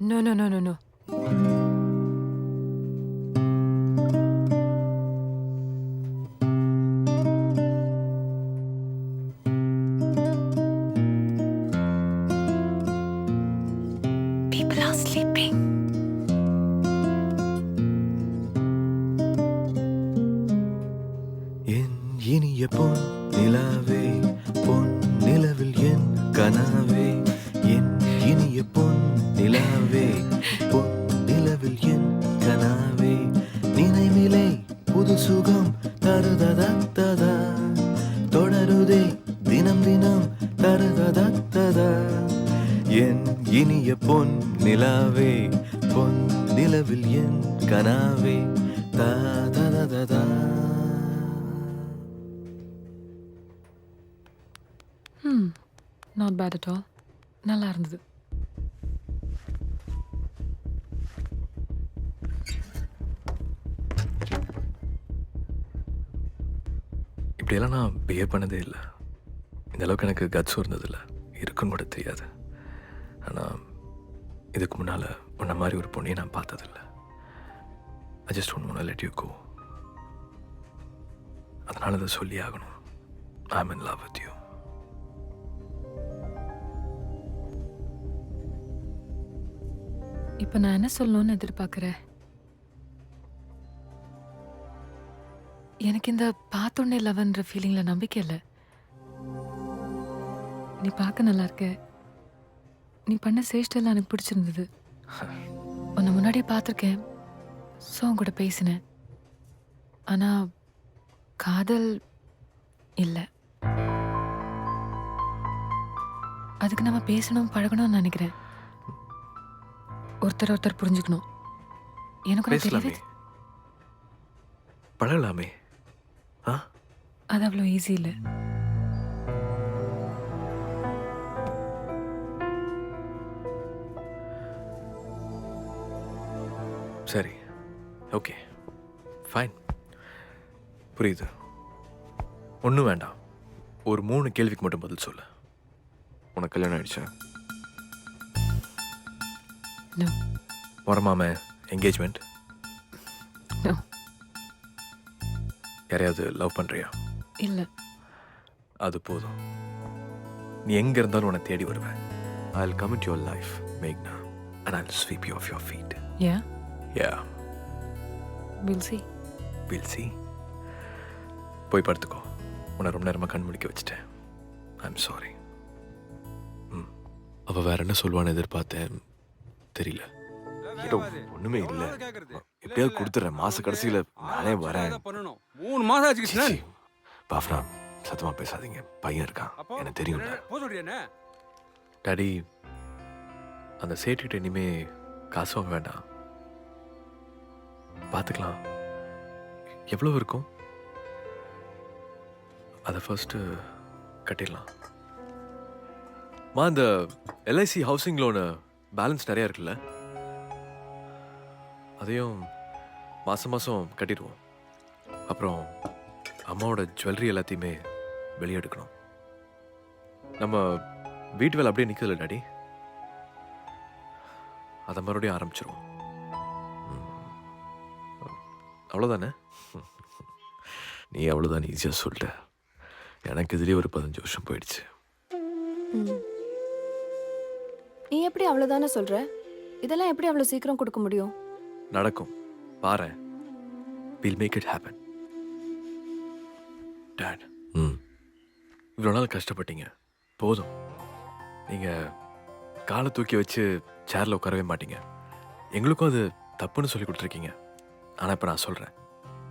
No, no, no, no, no. People are sleeping. என் இனிய பொன் நிலாவே பொன் நிலவில் என் கனாவே என் இனிய பொன் நிலாவே பொன் நிலவில் என் கனாவே நினைவிலே புது சுகம் தருததா தொடருதே தினம் தினம் தருததா என் இனிய பொன் நிலாவே பொன் நிலவில் என் கனாவே தா Not bad at all. நல்லா இருந்தது. இப்படியெல்லாம் நான் பிஹேவ் பண்ணதே இல்லை. இந்த அளவுக்கு எனக்கு கட்ஸும் இருந்ததில்லை, இருக்குன்னு கூட தெரியாது. ஆனால் இதுக்கு முன்னால் உன்ன மாதிரி ஒரு பொண்ணையை நான் பார்த்ததில்லை. I just wanna let you go. அதனால அதை சொல்லி ஆகணும். I am in love with you. இப்போ நான் என்ன சொல்லணும்னு எதிர்பார்க்குறேன்? எனக்கு இந்த பார்த்தோன்னே லவ்ன்ற ஃபீலிங்ல நம்பிக்கை இல்லை. நீ பார்க்க நல்லா இருக்க. நீ பண்ண சேஷ்டெல்லாம் எனக்கு பிடிச்சிருந்தது. உன்னை முன்னாடியே பார்த்துருக்கேன். ஸோ உன் கூட பேசினேன். ஆனால் காதல் இல்லை. அதுக்கு நம்ம பேசணும் பழகணும்னு நினைக்கிறேன். ஒருத்தர் புரிஞ்சுக்கணும். எனக்கு பேசலாமே, பழகலாமே. அது அவ்வளோ ஈஸி இல்லை. சரி, ஓகே, ஃபைன், புரியுது. ஒன்றும் வேண்டாம். ஒரு 3 கேள்விக்கு மட்டும் பதில் சொல்லு. உனக்கு கல்யாணம் ஆயிடுச்சா? No. வரமாம என்கேஜ்மெண்ட்? No. யாரையாவது லவ் பண்ணுறியா? இல்லை. அது போதும். நீ எங்கே இருந்தாலும் உன்னை தேடி வருவேன். I'll come into your life, Meghna, and I'll sweep you off your feet. Yeah? Yeah. We'll see. We'll see. போய் படுத்துக்கோ. உன்னை ரொம்ப நேரமாக கண் முடிக்க வச்சுட்டேன். I'm sorry. அவள் வேற என்ன சொல்லுவான்னு எதிர்பார்த்தேன். தெரியல. ஒண்ணுமே இல்ல. எப்படியாவது கொடுத்துறேன். மாச கடைசியில நானே வரேன். 3 மாசம் ஆச்சு கிருஷ்ணன். பாஃப்னா, சத்தமா பேசாதீங்க. பையன் இருக்கான், எனக்கு தெரியும்ல. டாடி, அந்த சேட்டுக்கிட்ட இனிமே காசு வாங்க வேண்டாம். பார்த்துக்கலாம். எவ்வளவு இருக்கும் அதை ஃபர்ஸ்ட் கட்டிடலாம். இந்த எல்ஐசி ஹவுசிங் லோனு பேலன்ஸ் நிறையா இருக்குல்ல, அதையும் மாதம் மாதம் கட்டிடுவோம். அப்புறம் அம்மாவோட ஜுவல்லரி எல்லாத்தையுமே வெளியே எடுக்கணும். நம்ம வீட்டு வேலை அப்படியே நிற்கல டாடி, அதை மறுபடியும் ஆரம்பிச்சிருவோம். அவ்வளோதானே? நீ அவ்வளோதான் ஈஸியாக சொல்லிட்ட. எனக்கு இதுலேயே ஒரு 15 வருஷம் போயிடுச்சு. நீ எப்படி அவ்வளவுதானே சொல்ற? இதெல்லாம் எப்படி அவ்வளவு சீக்கிரம் கொடுக்க முடியும்? நடக்கும், பாரு. We'll make it happen. Dad, இவ்வளோ நாள் கஷ்டப்பட்டீங்க, போதும். நீங்கள் காலை தூக்கி வச்சு சேரில் உட்காரவே மாட்டீங்க. எங்களுக்கும் அது தப்புன்னு சொல்லி கொடுத்துருக்கீங்க. ஆனால் இப்போ நான் சொல்கிறேன்,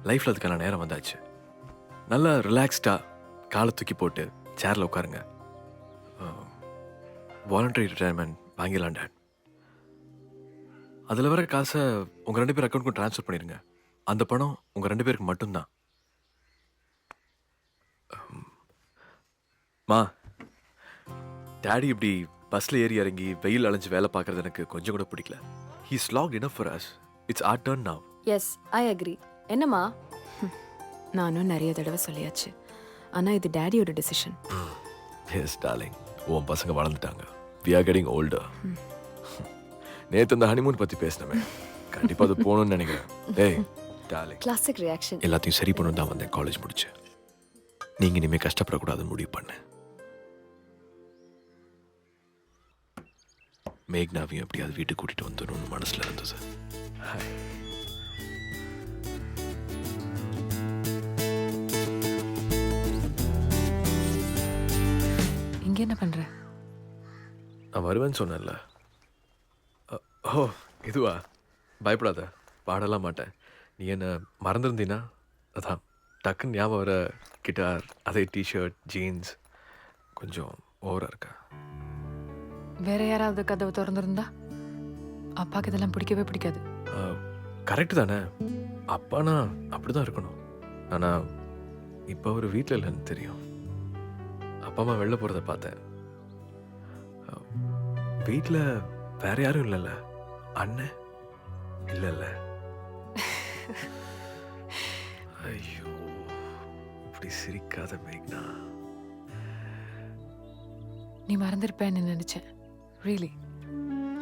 லைஃப்பில் அதுக்கான நேரம் வந்தாச்சு. நல்லா ரிலாக்ஸ்டாக காலை தூக்கி போட்டு சேரில் உட்காருங்க. வாலண்டரி ரிட்டையர்மெண்ட் வாங்கிடலாம் டாட். அதில் வர காசை உங்கள் 2 பேர் அக்கௌண்ட்டுக்கும் ட்ரான்ஸ்ஃபர் பண்ணிடுங்க. அந்த பணம் உங்கள் 2 பேருக்கு மட்டும்தான். மா, டேடி இப்படி பஸ்ஸில் ஏறி இறங்கி வெயில் அலைஞ்சு வேலை பார்க்குறது எனக்கு கொஞ்சம் கூட பிடிக்கல. He's locked enough for us. It's our turn now. Yes, I agree. என்னம்மா? நானும் நிறைய தடவை சொல்லியாச்சு. ஆனால் இது டேடியோட டெசிஷன். எஸ் டார்லிங், உன் பசங்க வளர்ந்துட்டாங்க. We are getting older. நேத்து அந்த ஹனிமூன் பத்தி பேசினமே கண்டிப்பா அது போகணும்னு நினைக்கிறேன். டேய் டார்லிங், கிளாசிக் ரியாக்ஷன். எல்லாத்தையும் சரி பண்ணணும் தான் வந்தேன் காலேஜ் முடிச்சு. நீங்க இனிமே கஷ்டப்படக்கூடாதுன்னு முடிவு பண்ணேன். மேக்னாவையும் எப்படியாவது வீட்டுக்கு கூட்டிட்டு வந்துடணும்னு மனசுல இருந்தது. ஹாய். இங்க என்ன பண்ற? நான் வருவேன்னு சொன்னேன்ல. ஓ இதுவா? பயப்படாத, பாடலாம் மாட்டேன். நீ என்ன மறந்துருந்தீன்னா அதான் டக்குன்னு ஞாபகம் வர கிட்டார், அதே டிஷர்ட், ஜீன்ஸ் கொஞ்சம் ஓவராக இருக்கா. வேற யாராவது கதவை திறந்திருந்தா? அப்பாக்கு இதெல்லாம் பிடிக்கவே பிடிக்காது. கரெக்டு தானே, அப்பானா அப்படிதான் இருக்கணும். ஆனால் இப்போ அவர் வீட்டில் இல்லைன்னு தெரியும். அப்பா அம்மா வெளில போகிறத பார்த்தேன். வீட்டில் வேற யாரும் இல்லைல்ல? அண்ணன் இல்லைல்ல? ஐயோ, இப்படி சிரிக்காத மேக்னா. நீ மறந்திருப்பேன்னு நினைச்சேன். ரியலி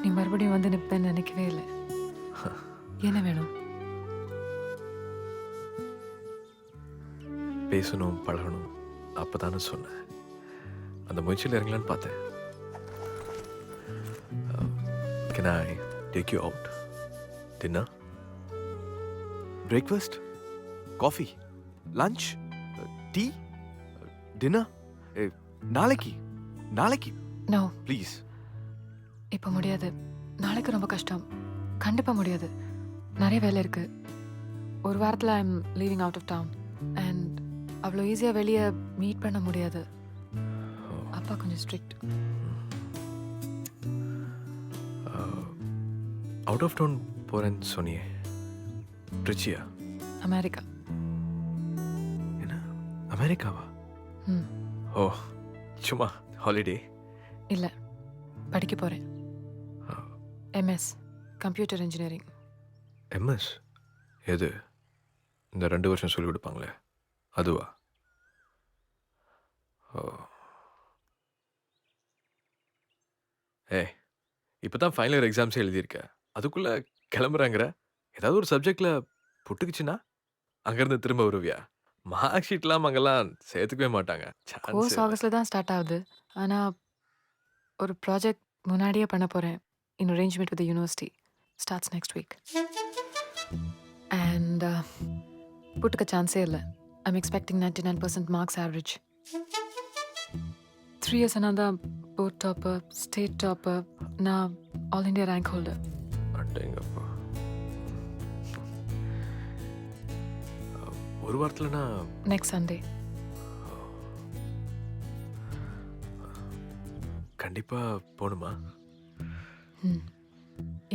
நீ மறுபடியும் வந்து நிற்பேன்னு நினைக்கவே இல்லை. என்ன வேணும்? பேசணும், பழகணும், அப்பதானே சொன்னேன். அந்த முயற்சியில் இறங்கலான்னு பார்த்தேன். Can I take you out? Dinner? Breakfast? Coffee? Lunch? Tea? Dinner? நாளைக்கு நாளைக்கு நோ, ப்ளீஸ். இப்போ முடியாது. நாளைக்கு ரொம்ப கஷ்டம். கண்டிப்பாக முடியாது. நிறைய வேலை இருக்கு. ஒரு வாரத்தில் I'm leaving out of town and அவ்வளோ ஈஸியாக வெளியே மீட் பண்ண முடியாது. அப்பா கொஞ்சம் ஸ்ட்ரிக்ட். அவுட் ஆஃப் டவுன் போகிறேன்னு சொன்னியே, ட்ரிச்சியா? அமெரிக்கா. என்ன, அமெரிக்காவா? ம் ஓ, சும்மா ஹாலிடே? இல்லை, படிக்க போகிறேன். MS computer engineering. எம்எஸ்? எது? இந்த 2 வருஷம் சொல்லிக் கொடுப்பாங்களே அதுவா? ஓ, ஏய், இப்போ தான் ஃபைனல் இயர் எக்ஸாம்ஸே எழுதியிருக்கேன், அதுக்குள்ளே கிளம்புறாங்கிற? ஏதாவது ஒரு சப்ஜெக்டில் புட்டுக்குச்சுன்னா அங்கேருந்து திரும்ப வருவியா? மார்க் ஷீட்லாம் அங்கெல்லாம் சேர்த்துக்கவே மாட்டாங்க. கோர்ஸ் ஆகஸ்டில் தான் ஸ்டார்ட் ஆகுது. ஆனால் ஒரு ப்ராஜெக்ட் முன்னாடியே பண்ண போகிறேன். In arrangement with university starts next week. And புட்டுக்க சான்ஸே இல்லை. I'm expecting 99% marks average. 3 years ஆனால் தான் போர்ட் டாப்பர், ஸ்டேட் டாப்பர், நான் ஆல் இண்டியா ரேங்க் ஹோல்டர். அட்டேங்கப்பா. ஒரு வாரத்தில்னா நெக்ஸ்ட் சண்டே. கண்டிப்பாக போகணுமா?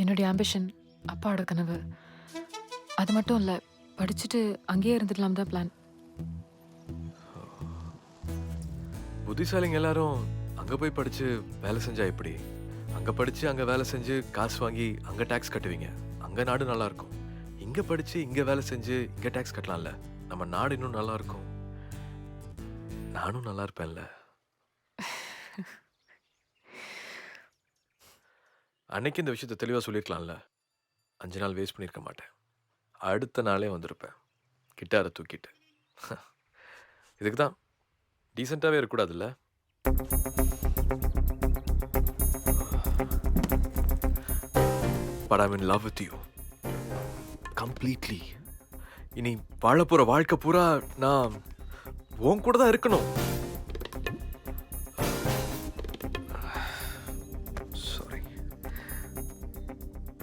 என்னுடைய ஆம்பிஷன், அப்பாவோட கனவு. அது மட்டும் இல்லை, படிச்சுட்டு அங்கேயே இருந்துடலாம் தான் பிளான். புத்திசாலிங்க எல்லாரும் அங்கே போய் படித்து வேலை செஞ்சா எப்படி? அங்கே படித்து அங்கே வேலை செஞ்சு காசு வாங்கி அங்கே டேக்ஸ் கட்டுவீங்க, அங்கே நாடு நல்லா இருக்கும். இங்கே படித்து இங்கே வேலை செஞ்சு இங்கே டேக்ஸ் கட்டலாம்ல, நம்ம நாடு இன்னும் நல்லா இருக்கும். நானும் நல்லா இருப்பேன்ல. அன்னைக்கு இந்த விஷயத்தை தெளிவாக சொல்லியிருக்கலாம்ல. 5 நாள் வேஸ்ட் பண்ணியிருக்க மாட்டேன். அடுத்த நாளே வந்திருப்பேன் கிட்டாரை தூக்கிட்டு. இதுக்கு தான் டீசெண்டாகவே இருக்கக்கூடாதுல்ல? But I'm in love with you. Completely. இனி வாழ போகிற வாழ்க்கை பூரா நான் உன் கூட தான் இருக்கணும். Sorry.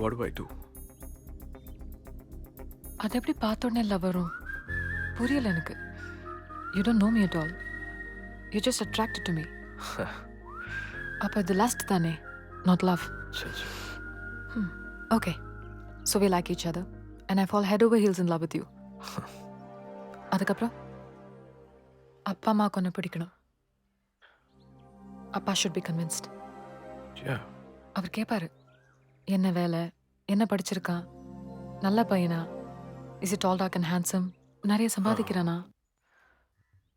What do I do? அது எப்படி பார்த்த உடனே இல்லை வரும்? புரியல எனக்கு. You don't know me at all. You just attracted to me. அப்போ இது லாஸ்ட் தானே, நாட் லவ். சரி சரி. Okay, so we like each other and I fall head over heels in love with you. அதுக்கப்புறம் அப்பா அம்மா கொண்டு பிடிக்கணும். அப்பா should be convinced. Yeah. அவர் கேட்பாரு, என்ன வேலை, என்ன படிச்சிருக்கான், நல்ல பையனா, is it tall dark and handsome, நிறைய சம்பாதிக்கிறானா,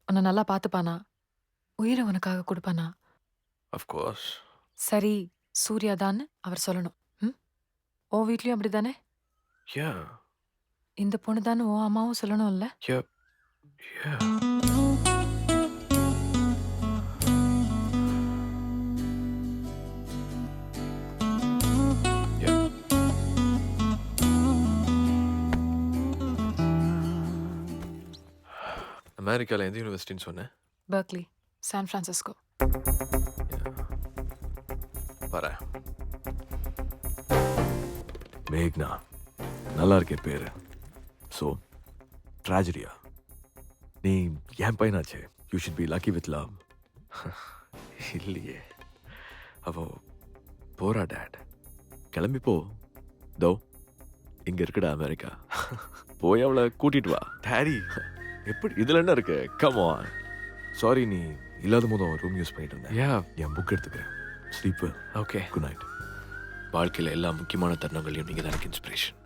உன்னை நல்லா பார்த்துப்பானா, உயிரை உனக்காக கொடுப்பானா? Of course. சரி, சூர்யா தான் அவர் சொல்லணும். உன் வீட்லயும் அப்படிதானே? யா இந்த பொண்ணு தானே உன் அம்மாவும் சொல்லணும்ல? யா யா யா அமெரிக்காவில் எந்த யூனிவர்சிட்டின்னு சொன்னேன்? Berkeley, San Francisco. வரேன். மேக்னா நல்லா இருக்கே பேரு. ஸோ ட்ராஜடியா? நீ என் பையனாச்சே. You should be lucky with love. இல்லையே, அவ போறா டேட். கிளம்பி போ. தோ இங்க இருக்குடா அமெரிக்கா. போய் அவளை கூட்டிட்டு வா. டாடி எப்படி இதுல என்ன இருக்கு? Come on. சாரி, நீ இல்லாத போதும் ரூம் யூஸ் பண்ணிட்டு இருந்தேன். யா என் புக் எடுத்துக்கிறேன். ஸ்லீப். ஓகே. Good night. வாழ்க்கையில் எல்லா முக்கியமான தருணங்களையும் நீங்கள் தான் எனக்கு இன்ஸ்பிரேஷன்.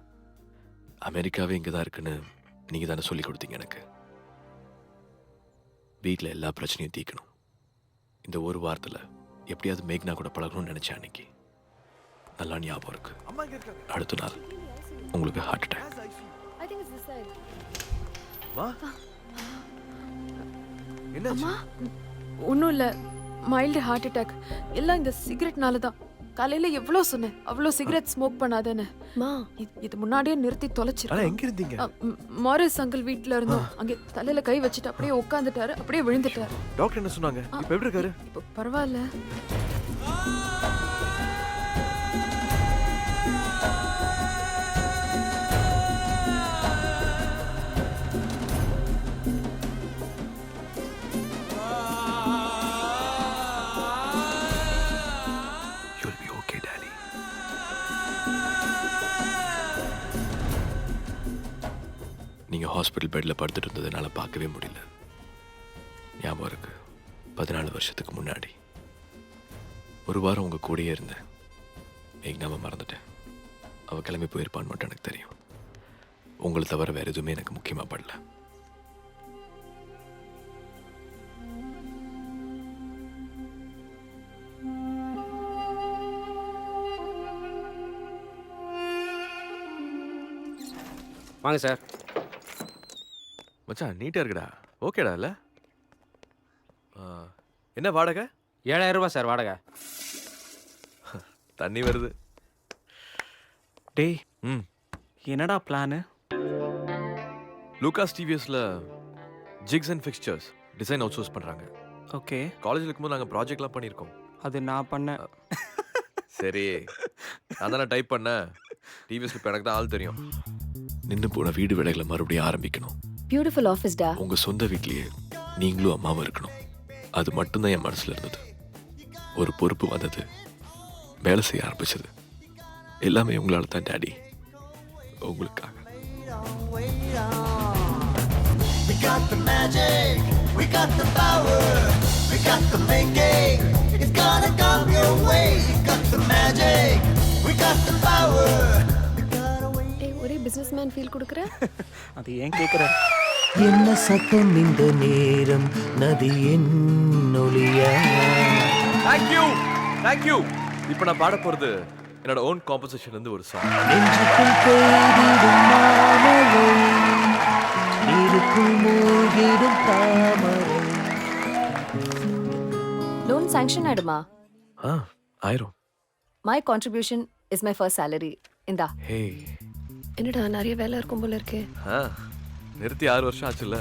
அமெரிக்காவே இங்கே தான் இருக்குன்னு நீங்கள் தானே சொல்லி கொடுத்தீங்க எனக்கு. வீட்டில் எல்லா பிரச்சனையும் தீர்க்கணும். இந்த ஒரு வாரத்தில் எப்படியாவது மேக்னா கூட பழகணும்னு நினச்சேன் அன்னைக்கு. நல்லா ஞாபகம் இருக்கு. அம்மா இங்க இருக்காங்க. அடுத்த நாள் உங்களுக்கு heart attack. I think it's this side. வா. என்னாச்சு? ஒன்றும் இல்லை, மைல்டு ஹார்ட் அட்டாக். எல்லாம் இந்த சிகரெட்னால தான். காலையில் எவ்வளோ சொன்னேன், அவ்வளோ சிகரெட் ஸ்மோக் பண்ணாதேன்னு. மா, இது முன்னாடியே நிறுத்தி ஆனா தொலைச்சிருக்கேன். எங்க இருந்தீங்க? மாரிஸ் அங்கிள் வீட்டில் இருந்தோம். அங்கே தலையில் கை வச்சுட்டு அப்படியே உட்காந்துட்டாரு, அப்படியே விழுந்துட்டாரு. டாக்டர் என்ன சொன்னாங்க? இப்ப எப்படி இருக்காரு? இப்போ பரவாயில்ல. You'll be okay, Daddy. நீங்கள் ஹாஸ்பிட்டல் பெட்டில் படுத்துட்டு இருந்ததுனால பார்க்கவே முடியல. ஞாபகம் இருக்கு, 14 வருஷத்துக்கு முன்னாடி ஒரு வாரம் உங்கள் கூடயே இருந்தேன். மேக்னாவை மறந்துட்டேன். அவள் கிளம்பி போயிருப்பான்னு மட்டும் எனக்கு தெரியும். உங்களை தவிர வேறு எதுவுமே எனக்கு முக்கியமாக படல. வாங்க சார். மச்சான் நீட்டாக இருக்குடா. ஓகேடா இல்லை? என்ன வாடகை? 7000 ரூபாய் சார் வாடகை. தண்ணி வருது. டேய், ம். என்னடா பிளானு? லூகாஸ் டிவிஎஸ்ல jigs and fixtures design outsource பண்ணுறாங்க. ஓகே, காலேஜில் இருக்கும்போது நாங்கள் ப்ராஜெக்ட்லாம் பண்ணியிருக்கோம். அது நான் பண்ணேன். சரி, நான் தானே டைப் பண்ணேன். டிவிஎஸ்க்கு இப்போ எனக்கு தான் ஆள் தெரியும். நின்று போன வீடு வேலைகளை மறுபடியும் ஆரம்பிக்கணும். பியூட்டிஃபுல் ஆஃபீஸ் டா. உங்கள் சொந்த வீட்லேயே நீங்களும் அம்மாவும் இருக்கணும். அது மட்டும்தான் என் மனசில் இருந்தது. ஒரு பொறுப்பு வந்தது, வேலை செய்ய ஆரம்பிச்சது. எல்லாமே உங்களால் தான் டாடி. உங்களுக்காக. We got the magic, we got the power, we got the making, it's gonna come your way. We got the magic, we got the power, we gotta wait. ஏய், ஒரே பிசினஸ்மேன் ஃபீல் கொடுக்குற. அது ஏன் கேட்குற? என்ன சத்தம் இந்த நேரம் நதியின் ஒளியா? தேங்க்யூ. இப்போ நான் பாட போகிறது என்னோட ஓன் காம்போசிஷன்லேருந்து ஒரு சாங். நெஞ்சுக்குள் பெய்திடும் மாமழை, நீருக்குள் மூழ்கிடும் தாமரை. லோன் சாங்ஷன் ஆயிடுமா? ஆயிரும். My contribution is my first salary. இந்தா. ஹே, என்னடா நிறைய வேலை இருக்கும் போல இருக்கு. நிறுத்தி 6 வருஷம் ஆச்சுல்ல.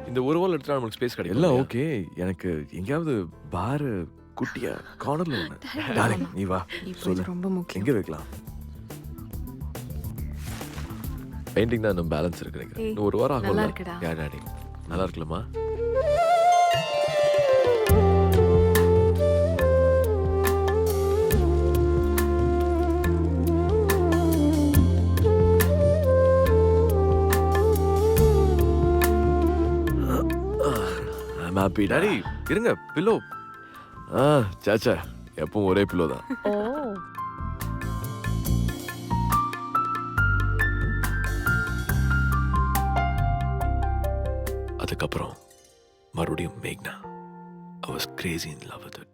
இந்த ஒரு வால் எடுத்துட்டா நமக்கு ஸ்பேஸ் கிடைக்கும். எல்லாம் ஓகே. எனக்கு எங்கேயாவது பார் குட்டியா கார்னர்ல ஒண்ணு. டார்லிங் நீ வா. இப்போ சொல்லு. இது ரொம்ப முக்கியம். எங்க வைக்கலாம்? பெயிண்டிங் தான் இன்னும் பேலன்ஸ் இருக்கு நினைக்கிறேன். ஏய், இன்னும் ஒரு வாரம் நல்லா ஆகும்ல? இருக்குடா. யா டாடி, நல்லா இருக்குல்லம்மா? I'm happy, daddy. இருங்க, பில்லோ. சாச்சா, எப்பவும் ஒரே பில்லோ தான். ஓ, அதுக்கப்புறம் மறுபடியும் மேக்னா. I was crazy in love with it.